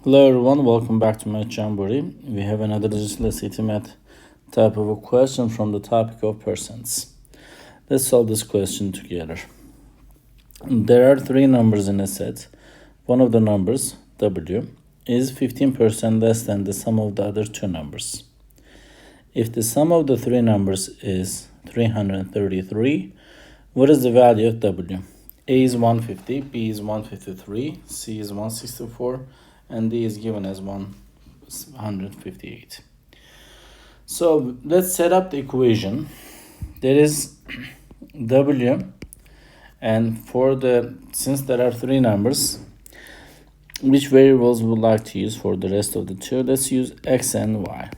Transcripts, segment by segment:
Hello everyone, welcome back to Math Jamboree. We have another digital SAT math type of a question from the topic of percents. Let's solve this question together. There are three numbers in a set. One of the numbers, W, is 15% less than the sum of the other two numbers. If the sum of the three numbers is 333, what is the value of W? A is 150, B is 153, C is 164, and D is given as 158. So let's set up the equation. There is W, and since there are three numbers, which variables we would like to use for the rest of the two? Let's use X and Y.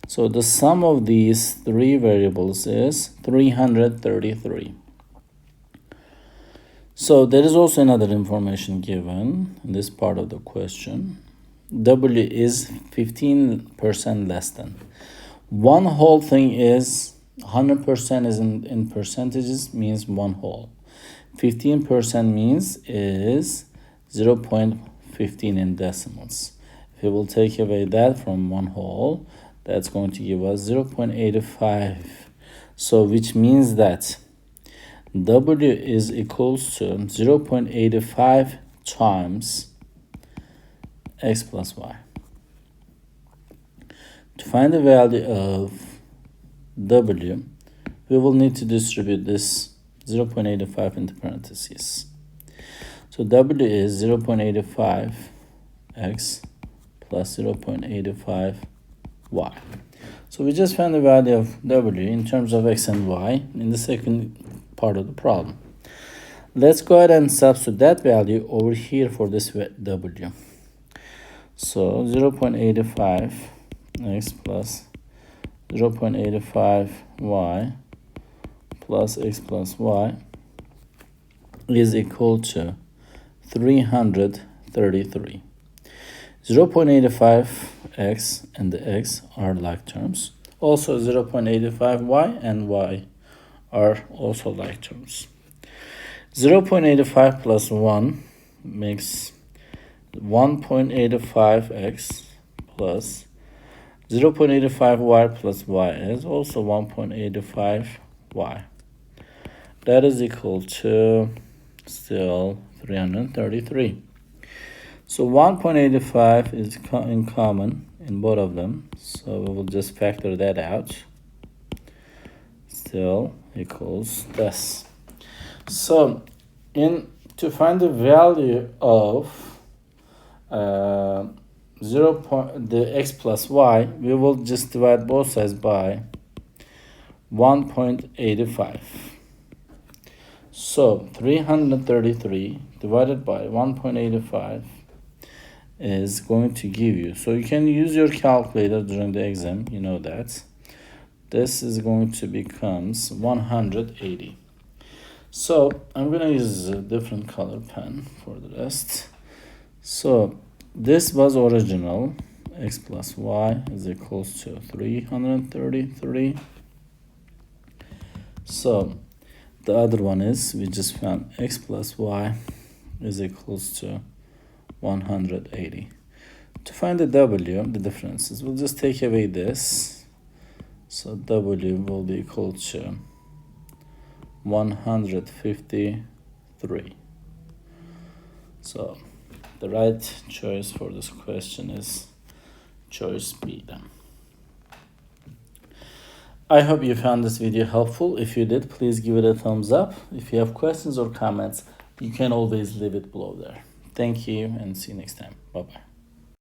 So the sum of these three variables is 333. So there is also another information given in this part of the question. W is 15% less than. One whole thing is 100% is in percentages, means one whole. 15% means is 0.15 in decimals. If we will take away that from one whole, that's going to give us 0.85. So which means that W is equals to 0.85 times X plus Y. To find the value of W, we will need to distribute this 0.85 into parentheses. So W is 0.85 X plus 0.85 Y. So we just found the value of W in terms of X and Y in the second part of the problem. Let's go ahead and substitute that value over here for this W. So 0.85 X plus 0.85 Y plus X plus Y is equal to 333. 0.85 X and the X are like terms. Also 0.85 Y and Y are also like terms. 0.85 plus 1 makes 1.85 X plus 0.85 Y plus Y is also 1.85 Y. That is equal to still 333. So 1.85 is in common in both of them. So we will just factor that out. Still equals this. So to find the value of the X plus Y, we will just divide both sides by 1.85. So 333 divided by 1.85 is going to give you, so you can use your calculator during the exam, you know that. This is going to becomes 180. So I'm going to use a different color pen for the rest. So this was original. X plus Y is equals to 333. So the other one is, we just found X plus Y is equals to 180. To find the W, the differences, we'll just take away this. So W will be equal to 153. So the right choice for this question is choice B then. I hope you found this video helpful. If you did, please give it a thumbs up. If you have questions or comments, you can always leave it below there. Thank you and see you next time. Bye-bye.